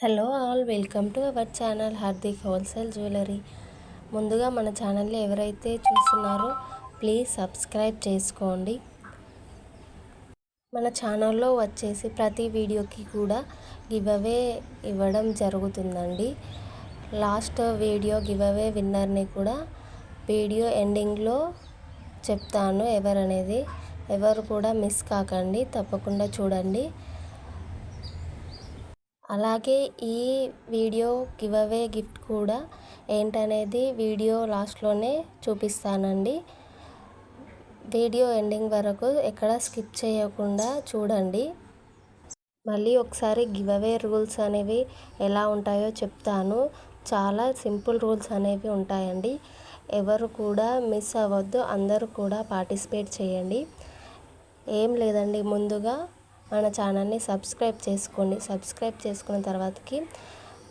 Hello all, welcome to our channel Hardik wholesale jewellery. ముందుగా మన ఛానల్ని ఎవరైతే చూస్తున్నారో ప్లీజ్ సబ్స్క్రైబ్ చేసుకోండి. మన ఛానల్లో వచ్చేసి ప్రతి వీడియోకి కూడా గివ్ అవే ఇవ్వడం జరుగుతుందండి. లాస్ట్ వీడియో గివ్ అవే విన్నర్ని కూడా వీడియో ఎండింగ్లో చెప్తాను ఎవరనేది. ఎవరు కూడా మిస్ కాకండి, తప్పకుండా చూడండి. అలాగే ఈ వీడియో గివ్ అవే గిఫ్ట్ కూడా ఏంటనేది వీడియో లాస్ట్లోనే చూపిస్తానండి. వీడియో ఎండింగ్ వరకు ఎక్కడ స్కిప్ చేయకుండా చూడండి. మళ్ళీ ఒకసారి గివ్ అవే రూల్స్ అనేవి ఎలా ఉంటాయో చెప్తాను. చాలా సింపుల్ రూల్స్ అనేవి ఉంటాయండి. ఎవరు కూడా మిస్ అవ్వద్దు, అందరూ కూడా పార్టిసిపేట్ చేయండి. ఏం లేదండి, ముందుగా మన ఛానల్ని సబ్స్క్రైబ్ చేసుకోండి. సబ్స్క్రైబ్ చేసుకున్న తర్వాతకి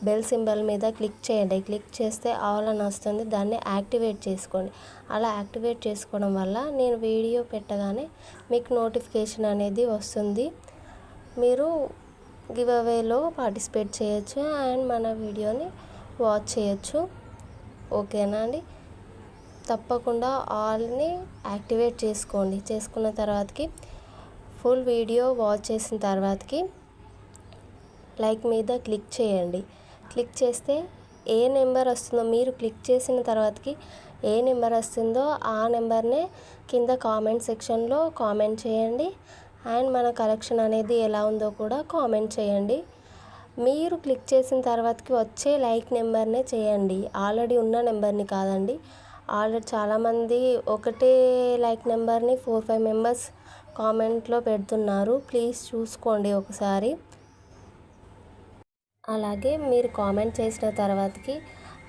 బెల్ సింబల్ మీద క్లిక్ చేయండి. క్లిక్ చేస్తే ఆల్ అని వస్తుంది, దాన్ని యాక్టివేట్ చేసుకోండి. అలా యాక్టివేట్ చేసుకోవడం వల్ల నేను వీడియో పెట్టగానే మీకు నోటిఫికేషన్ అనేది వస్తుంది. మీరు గివ్ అవేలో పార్టిసిపేట్ చేయొచ్చు అండ్ మన వీడియోని వాచ్ చేయొచ్చు. ఓకేనా అండి? తప్పకుండా ఆల్ని యాక్టివేట్ చేసుకోండి. చేసుకున్న తర్వాతకి ఫుల్ వీడియో వాచ్ చేసిన తర్వాతకి లైక్ మీద క్లిక్ చేయండి. క్లిక్ చేస్తే ఏ నెంబర్ వస్తుందో, మీరు క్లిక్ చేసిన తర్వాతకి ఏ నెంబర్ వస్తుందో ఆ నెంబర్నే కింద కామెంట్ సెక్షన్లో కామెంట్ చేయండి. అండ్ మన కలెక్షన్ అనేది ఎలా ఉందో కూడా కామెంట్ చేయండి. మీరు క్లిక్ చేసిన తర్వాతకి వచ్చే లైక్ నెంబర్నే చేయండి, ఆల్రెడీ ఉన్న నెంబర్ని కాదండి. ఆల్రెడీ చాలామంది ఒకటే లైక్ నెంబర్ని 4-5 మెంబర్స్ కామెంట్లో పెడుతున్నారు. ప్లీజ్ చూసుకోండి ఒకసారి. అలాగే మీరు కామెంట్ చేసిన తర్వాతకి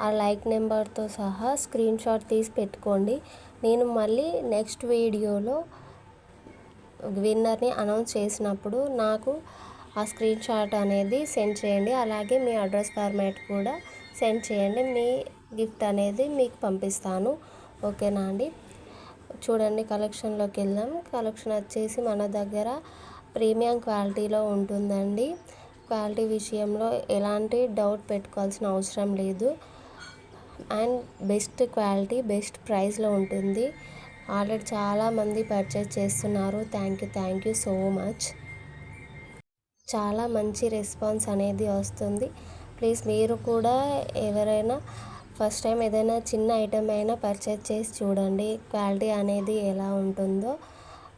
ఆ లైక్ నెంబర్తో సహా స్క్రీన్ షాట్ తీసి పెట్టుకోండి. నేను మళ్ళీ నెక్స్ట్ వీడియోలో విన్నర్ని అనౌన్స్ చేసినప్పుడు నాకు ఆ స్క్రీన్ షాట్ అనేది సెండ్ చేయండి. అలాగే మీ అడ్రస్ ఫార్మాట్ కూడా సెండ్ చేయండి. మీ గిఫ్ట్ అనేది మీకు పంపిస్తాను. ఓకేనా అండి? చూడండి, కలెక్షన్లోకి వెళ్దాం. కలెక్షన్ వచ్చేసి మన దగ్గర ప్రీమియం క్వాలిటీలో ఉంటుందండి. క్వాలిటీ విషయంలో ఎలాంటి డౌట్ పెట్టుకోవాల్సిన అవసరం లేదు. అండ్ బెస్ట్ క్వాలిటీ, బెస్ట్ ప్రైస్లో ఉంటుంది. ఆల్రెడీ చాలామంది పర్చేస్ చేస్తున్నారు. Thank you so much. చాలా మంచి రెస్పాన్స్ అనేది వస్తుంది. ప్లీజ్ మీరు కూడా ఎవరైనా ఫస్ట్ టైం ఏదైనా చిన్న ఐటెం అయినా పర్చేస్ చేసి చూడండి, క్వాలిటీ అనేది ఎలా ఉంటుందో,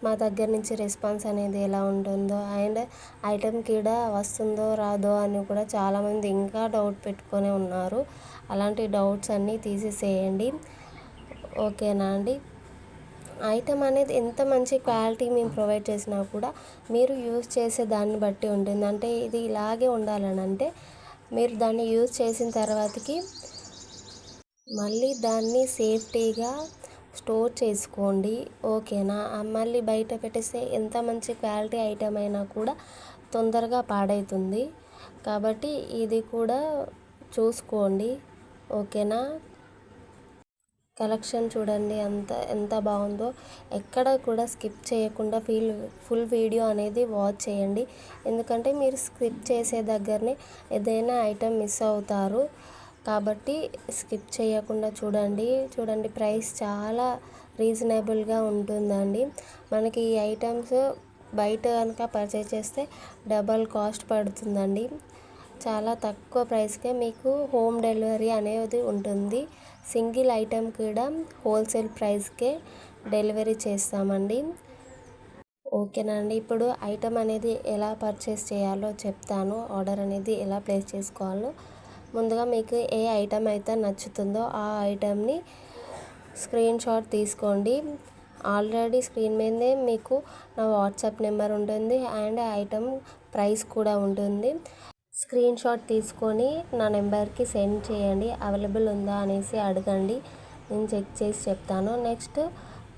మా దగ్గర నుంచి రెస్పాన్స్ అనేది ఎలా ఉంటుందో, అండ్ ఐటెం కూడా వస్తుందో రాదో అని కూడా చాలామంది ఇంకా డౌట్ పెట్టుకొని ఉన్నారు. అలాంటి డౌట్స్ అన్నీ తీసేసేయండి. ఓకేనా అండి? ఐటెం అనేది ఎంత మంచి క్వాలిటీ మేము ప్రొవైడ్ చేసినా కూడా మీరు యూజ్ చేసే దాన్ని బట్టి ఉంటుంది. అంటే ఇది ఇలాగే ఉండాలని అంటే మీరు దాన్ని యూజ్ చేసిన తర్వాతకి మళ్ళీ దాన్ని సేఫ్టీగా స్టోర్ చేసుకోండి. ఓకేనా? మళ్ళీ బయట పెట్టేస్తే ఎంత మంచి క్వాలిటీ ఐటెం అయినా కూడా తొందరగా పాడవుతుంది. కాబట్టి ఇది కూడా చూసుకోండి. ఓకేనా? కలెక్షన్ చూడండి ఎంత బాగుందో. ఎక్కడ కూడా స్కిప్ చేయకుండా ఫుల్ వీడియో అనేది వాచ్ చేయండి. ఎందుకంటే మీరు స్కిప్ చేసే దగ్గరనే ఏదైనా ఐటెం మిస్ అవుతారు. కాబట్టి స్కిప్ చేయకుండా చూడండి. ప్రైస్ చాలా రీజనబుల్గా ఉంటుందండి. మనకి ఈ ఐటమ్స్ బయట కనుక పర్చేస్ చేస్తే డబల్ కాస్ట్ పడుతుందండి. చాలా తక్కువ ప్రైస్కే మీకు హోమ్ డెలివరీ అనేది ఉంటుంది. సింగిల్ ఐటెం కూడా హోల్సేల్ ప్రైస్కే డెలివరీ చేస్తామండి. ఓకేనండి? ఇప్పుడు ఐటెం అనేది ఎలా పర్చేస్ చేయాలో చెప్తాను. ఆర్డర్ అనేది ఎలా ప్లేస్ చేసుకోవాలో. ముందుగా మీకు ఏ ఐటెం అయితే నచ్చుతుందో ఆ ఐటెంని స్క్రీన్ షాట్ తీసుకోండి. ఆల్రెడీ స్క్రీన్ మీదే మీకు నా వాట్సాప్ నెంబర్ ఉంటుంది అండ్ ఐటెం ప్రైస్ కూడా ఉంటుంది. స్క్రీన్ షాట్ తీసుకొని నా నెంబర్కి సెండ్ చేయండి. అవైలబుల్ ఉందా అనేసి అడగండి, నేను చెక్ చేసి చెప్తాను. నెక్స్ట్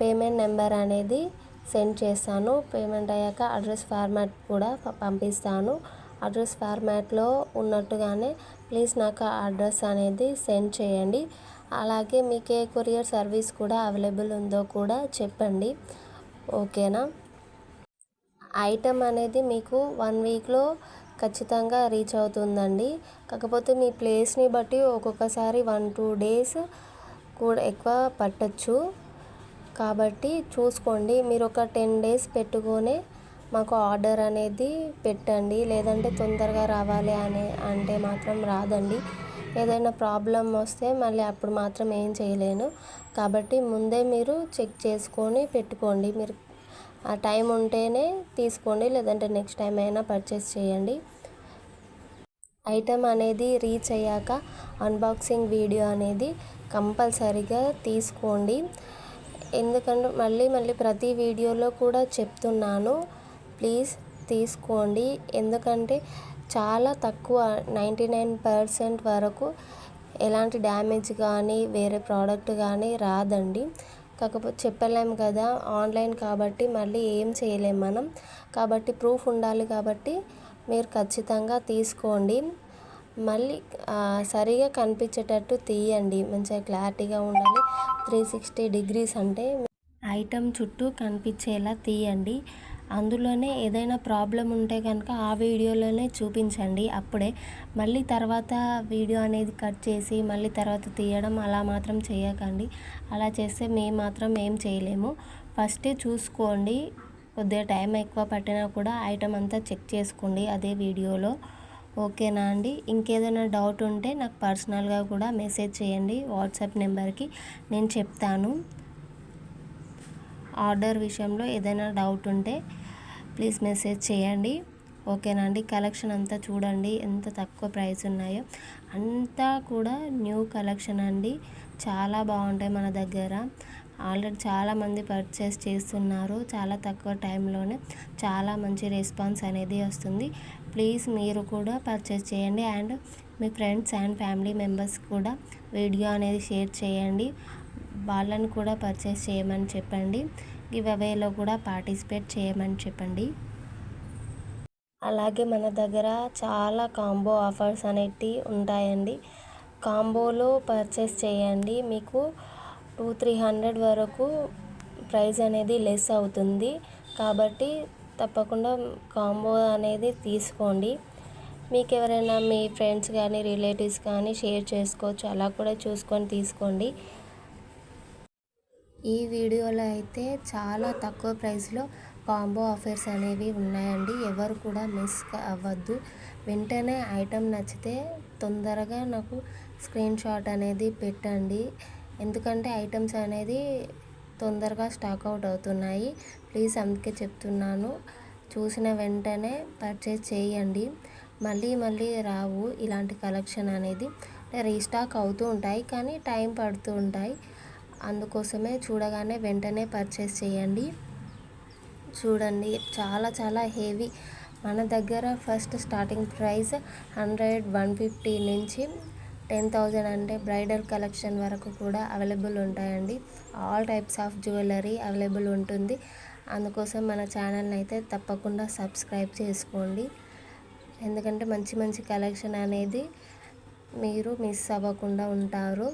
పేమెంట్ నెంబర్ అనేది సెండ్ చేస్తాను. పేమెంట్ అయ్యాక అడ్రస్ ఫార్మాట్ కూడా పంపిస్తాను. అడ్రస్ ఫార్మాట్లో ఉన్నట్టుగానే ప్లీజ్ నాకు అడ్రస్ అనేది సెండ్ చేయండి. అలాగే మీకు ఏ కొరియర్ సర్వీస్ కూడా అవైలబుల్ ఉందో కూడా చెప్పండి. ఓకేనా? ఐటెం అనేది మీకు 1 వీక్లో ఖచ్చితంగా రీచ్ అవుతుందండి. కాకపోతే మీ ప్లేస్ని బట్టి ఒక్కొక్కసారి 1-2 డేస్ కూడా ఎక్కువ పట్టచ్చు. కాబట్టి చూసుకోండి. మీరు ఒక 10 డేస్ పెట్టుకొని మాకు ఆర్డర్ అనేది పెట్టండి. లేదంటే తొందరగా రావాలి అంటే మాత్రం రాదండి. ఏదైనా ప్రాబ్లం వస్తే మళ్ళీ అప్పుడు మాత్రం ఏం చేయలేను. కాబట్టి ముందే మీరు చెక్ చేసుకొని పెట్టుకోండి. మీరు ఆ టైం ఉంటేనే తీసుకోండి, లేదంటే నెక్స్ట్ టైం అయినా పర్చేస్ చేయండి. ఐటమ్ అనేది రీచ్ అయ్యాక అన్బాక్సింగ్ వీడియో అనేది కంపల్సరీగా తీసుకోండి. ఎందుకంటే మళ్ళీ ప్రతి వీడియోలో కూడా చెప్తున్నాను, ప్లీజ్ తీసుకోండి. ఎందుకంటే చాలా తక్కువ 99% వరకు ఎలాంటి డ్యామేజ్ కానీ వేరే ప్రోడక్ట్ కానీ రాదండి. కాకపోతే చెప్పలేము కదా, ఆన్లైన్ కాబట్టి మళ్ళీ ఏం చేయలేము మనం. కాబట్టి ప్రూఫ్ ఉండాలి కాబట్టి మీరు ఖచ్చితంగా తీసుకోండి. మళ్ళీ సరిగా కనిపించేటట్టు తీయండి, మంచిగా క్లారిటీగా ఉండాలి. 360 డిగ్రీస్ అంటే ఐటమ్ చుట్టూ కనిపించేలా తీయండి. అందులోనే ఏదైనా ప్రాబ్లం ఉంటే కనుక ఆ వీడియోలోనే చూపించండి. అప్పుడే మళ్ళీ తర్వాత వీడియో అనేది కట్ చేసి మళ్ళీ తర్వాత తీయడం అలా మాత్రం చేయకండి. అలా చేస్తే మేము మాత్రం ఏం చేయలేము. ఫస్టే చూసుకోండి. కొద్దిగా టైం ఎక్కువ పట్టినా కూడా ఐటమ్ అంతా చెక్ చేసుకోండి అదే వీడియోలో. ఓకేనా అండి? ఇంకేదైనా డౌట్ ఉంటే నాకు పర్సనల్గా కూడా మెసేజ్ చేయండి వాట్సాప్ నెంబర్కి, నేను చెప్తాను. ఆర్డర్ విషయంలో ఏదైనా డౌట్ ఉంటే ప్లీజ్ మెసేజ్ చేయండి. ఓకేనా అండి? కలెక్షన్ అంతా చూడండి ఎంత తక్కువ ప్రైస్ ఉన్నాయో. అంతా కూడా న్యూ కలెక్షన్ అండి. చాలా బాగుంటాయి మన దగ్గర. ఆల్రెడీ చాలామంది పర్చేస్ చేస్తున్నారు. చాలా తక్కువ టైంలోనే చాలా మంచి రెస్పాన్స్ అనేది వస్తుంది. ప్లీజ్ మీరు కూడా పర్చేస్ చేయండి. And me friends and family members కూడా వీడియో అనేది షేర్ చేయండి. వాళ్ళని కూడా పర్చేస్ చేయమని చెప్పండి. గివ్ అవేలో కూడా పార్టిసిపేట్ చేయమని చెప్పండి. అలాగే మన దగ్గర చాలా కాంబో ఆఫర్స్ అనేటివి ఉంటాయండి. కాంబోలో పర్చేస్ చేయండి. మీకు 200-300 వరకు ప్రైస్ అనేది లెస్ అవుతుంది. కాబట్టి తప్పకుండా కాంబో అనేది తీసుకోండి. మీకు ఎవరైనా మీ ఫ్రెండ్స్ కానీ రిలేటివ్స్ కానీ షేర్ చేసుకోవచ్చు. అలా కూడా చూసుకొని తీసుకోండి. ఈ వీడియోలో అయితే చాలా తక్కువ ప్రైస్లో కాంబో ఆఫర్స్ అనేవి ఉన్నాయండి. ఎవరు కూడా మిస్ అవ్వద్దు. వెంటనే ఐటెం నచ్చితే తొందరగా నాకు స్క్రీన్ షాట్ అనేది పెట్టండి. ఎందుకంటే ఐటమ్స్ అనేది తొందరగా స్టాక్ అవుట్ అవుతున్నాయి. ప్లీజ్ అందుకే చెప్తున్నాను, చూసిన వెంటనే పర్చేస్ చేయండి. మళ్ళీ రావు ఇలాంటి కలెక్షన్ అనేది. రీస్టాక్ అవుతూ ఉంటాయి కానీ టైం పడుతూ ఉంటాయి. అందుకోసమే చూడగానే వెంటనే పర్చేస్ చేయండి. చూడండి చాలా హెవీ. మన దగ్గర ఫస్ట్ స్టార్టింగ్ ప్రైస్ 100-150 నుంచి 10,000 అంటే బ్రైడల్ కలెక్షన్ వరకు కూడా అవైలబుల్ ఉంటాయండి. All types of jewellery available ఉంటుంది. అందుకోసం మన ఛానల్ని అయితే తప్పకుండా సబ్స్క్రైబ్ చేసుకోండి. ఎందుకంటే మంచి కలెక్షన్ అనేది మీరు మిస్ అవ్వకుండా ఉంటారు.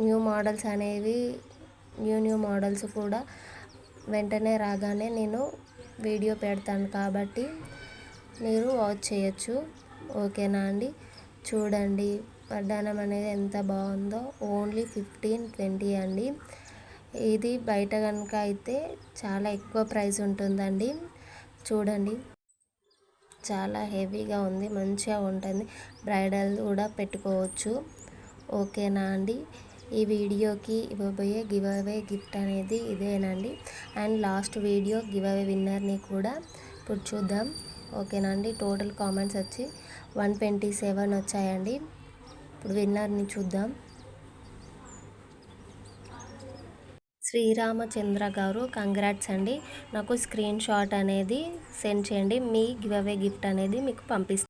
న్యూ మోడల్స్ అనేవి న్యూ మోడల్స్ కూడా వెంటనే రాగానే నేను వీడియో పెడతాను కాబట్టి మీరు వాచ్ చేయొచ్చు. ఓకేనా అండి? చూడండి వడ్డానం అనేది ఎంత బాగుందో. ఓన్లీ 15-20 అండి. ఇది బయట కనుక అయితే చాలా ఎక్కువ ప్రైస్ ఉంటుందండి. చూడండి చాలా హెవీగా ఉంది, మంచిగా ఉంటుంది. బ్రైడల్ కూడా పెట్టుకోవచ్చు. ఓకేనా అండి? ఈ వీడియోకి ఇవ్వబోయే గివ్ అవే గిఫ్ట్ అనేది ఇదేనండి. And last video giveaway విన్నర్ని కూడా ఇప్పుడు చూద్దాం. ఓకేనా అండి? టోటల్ కామెంట్స్ వచ్చి 127 వచ్చాయండి. ఇప్పుడు విన్నర్ని చూద్దాం. శ్రీరామచంద్ర గారు, కంగ్రాట్స్ అండి. నాకు స్క్రీన్ షాట్ అనేది సెండ్ చేయండి. మీ గివ్ అవే గిఫ్ట్ అనేది మీకు పంపిస్తాను.